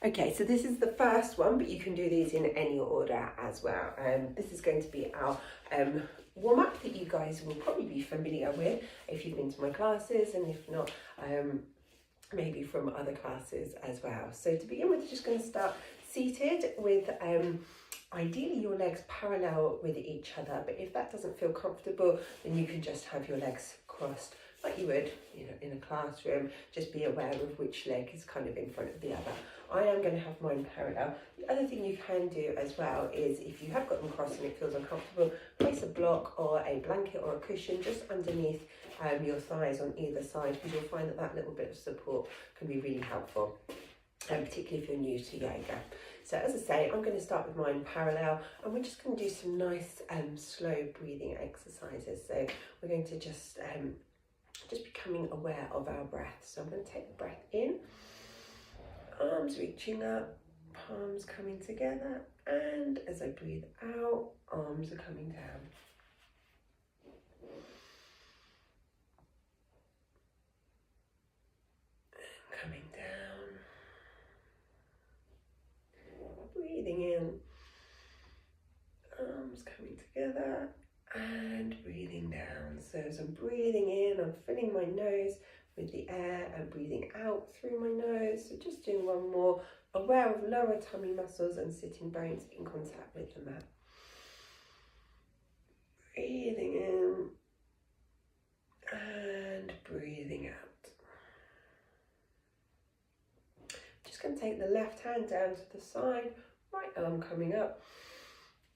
Okay, so this is the first one, but you can do these in any order as well. This is going to be our warm-up that you guys will probably be familiar with if you've been to my classes, and if not, maybe from other classes as well. So to begin with, you're just going to start seated with ideally your legs parallel with each other, but if that doesn't feel comfortable, then you can just have your legs crossed like you would, you know, in a classroom. Just be aware of which leg is kind of in front of the other. I am going to have mine parallel. The other thing you can do as well is, if you have got them crossed and it feels uncomfortable, place a block or a blanket or a cushion just underneath your thighs on either side, because you'll find that that little bit of support can be really helpful, particularly if you're new to yoga. So as I say, I'm going to start with mine parallel, and we're just going to do some nice slow breathing exercises. So we're going to just becoming aware of our breath. So I'm going to take the breath in, arms reaching up, palms coming together, and as I breathe out, arms are coming down. Coming down. Breathing in, arms coming together, and breathing down. So as I'm breathing in, I'm filling my nose with the air and breathing out through my nose. So just doing one more, aware of lower tummy muscles and sitting bones in contact with the mat. Breathing in and breathing out. Just going to take the left hand down to the side, right arm coming up.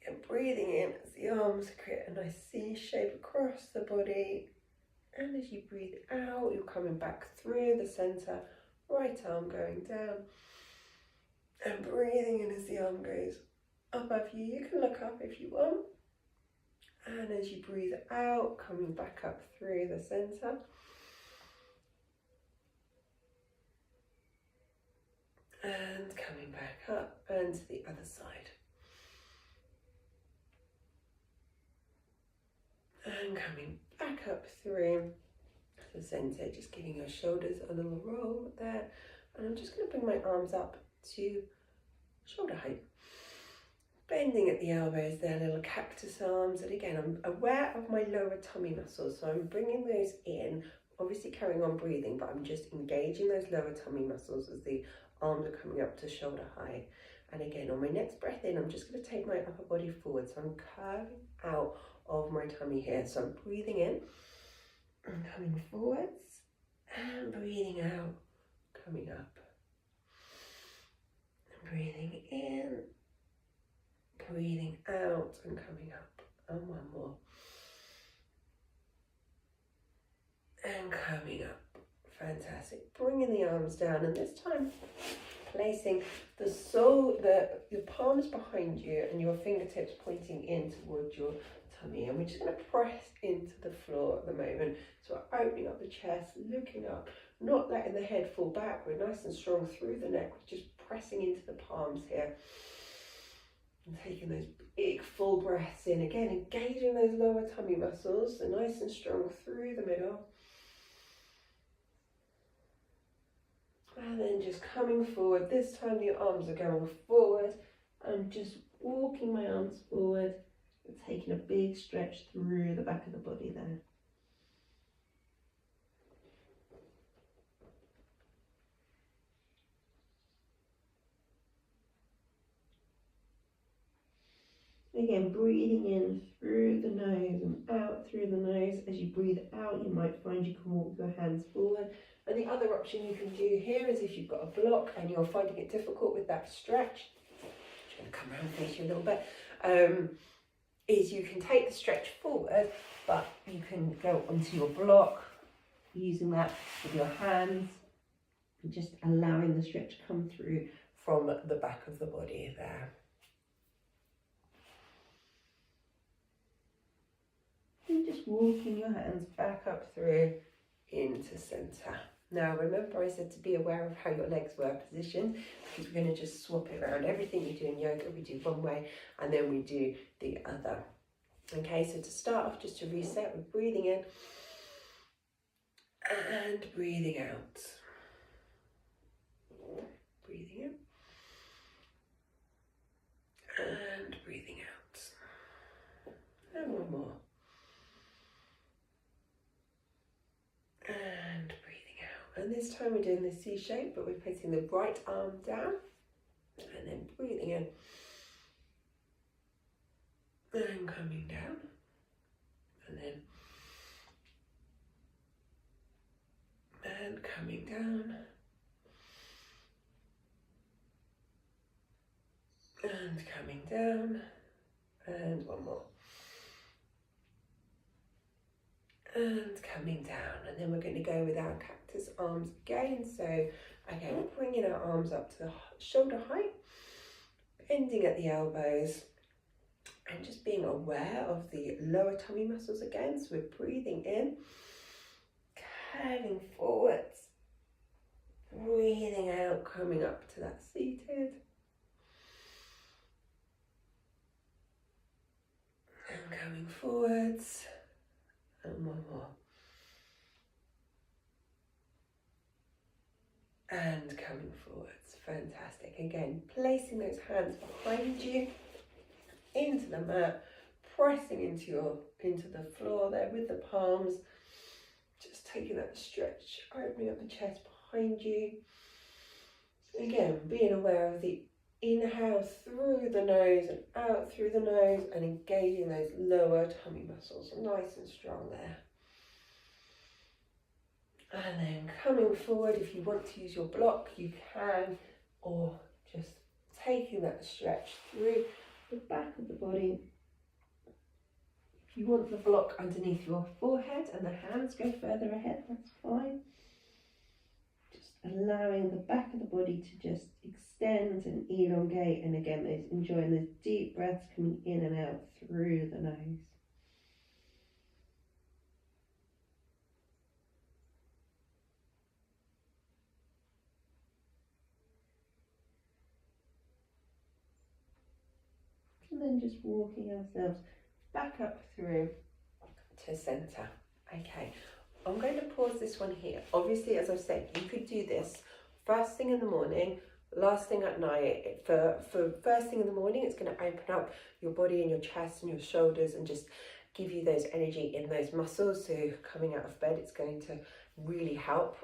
And breathing in as the arms create a nice C shape across the body. And as you breathe out, you're coming back through the centre, right arm going down. And breathing in as the arm goes above you. You can look up if you want. And as you breathe out, coming back up through the centre. And coming back up and to the other side. And coming back up through the centre, just giving your shoulders a little roll there. And I'm just going to bring my arms up to shoulder height. Bending at the elbows there, little cactus arms. And again, I'm aware of my lower tummy muscles, so I'm bringing those in, obviously carrying on breathing, but I'm just engaging those lower tummy muscles as the arms are coming up to shoulder height. And again, on my next breath in, I'm just going to take my upper body forward, so I'm curving out of my tummy here. So I'm breathing in and coming forwards, and breathing out, coming up. And breathing in, breathing out, and coming up. And one more. And coming up. Fantastic. Bringing the arms down, and this time placing the sole, your palms behind you and your fingertips pointing in towards your tummy. And we're just going to press into the floor at the moment. So we're opening up the chest, looking up, not letting the head fall back. We're nice and strong through the neck. We're just pressing into the palms here. And taking those big full breaths in. Again, engaging those lower tummy muscles. So nice and strong through the middle. And then just coming forward. This time the arms are going forward. I'm just walking my arms forward and taking a big stretch through the back of the body there. Again, breathing in through the nose and out through the nose. As you breathe out, you might find you can walk your hands forward. And the other option you can do here is, if you've got a block and you're finding it difficult with that stretch, I'm going to come around and face you a little bit, is you can take the stretch forward, but you can go onto your block using that with your hands, and just allowing the stretch to come through from the back of the body there. And just walking your hands back up through into centre. Now remember, I said to be aware of how your legs were positioned, because we're going to just swap it around. Everything we do in yoga, we do one way and then we do the other. Okay, so to start off, just to reset, we're breathing in and breathing out. Breathing in more. And breathing out. And this time we're doing the C shape, but we're putting the right arm down and then breathing in. And coming down. And then and coming down. And coming down. And one more. And coming down. And then we're going to go with our cactus arms again. So again, bringing our arms up to the shoulder height, bending at the elbows, and just being aware of the lower tummy muscles again. So we're breathing in, curving forwards, breathing out, coming up to that seated. And coming forwards. And one more. And coming forwards. Fantastic. Again, placing those hands behind you, into the mat, pressing into the floor there with the palms. Just taking that stretch, opening up the chest behind you. Again, being aware of the inhale through the nose and out through the nose, and engaging those lower tummy muscles, nice and strong there. And then coming forward, if you want to use your block, you can, or just taking that stretch through the back of the body. If you want the block underneath your forehead and the hands go further ahead, that's fine. Just allowing the back of the body to just extend and elongate, and again, enjoying those deep breaths coming in and out through the nose. And then just walking ourselves back up through to centre. Okay, I'm going to pause this one here. Obviously, as I've said, you could do this first thing in the morning, last thing at night. For first thing in the morning, it's going to open up your body and your chest and your shoulders and just give you those energy in those muscles. So coming out of bed, it's going to really help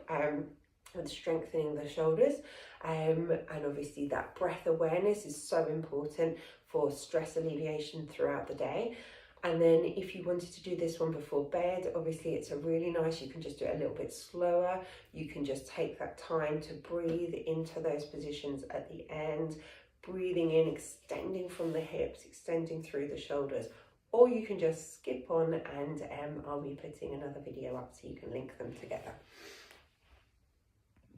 with strengthening the shoulders. And obviously that breath awareness is so important for stress alleviation throughout the day. And then if you wanted to do this one before bed, obviously it's a really nice, you can just do it a little bit slower. You can just take that time to breathe into those positions at the end, breathing in, extending from the hips, extending through the shoulders. Or you can just skip on, and I'll be putting another video up so you can link them together.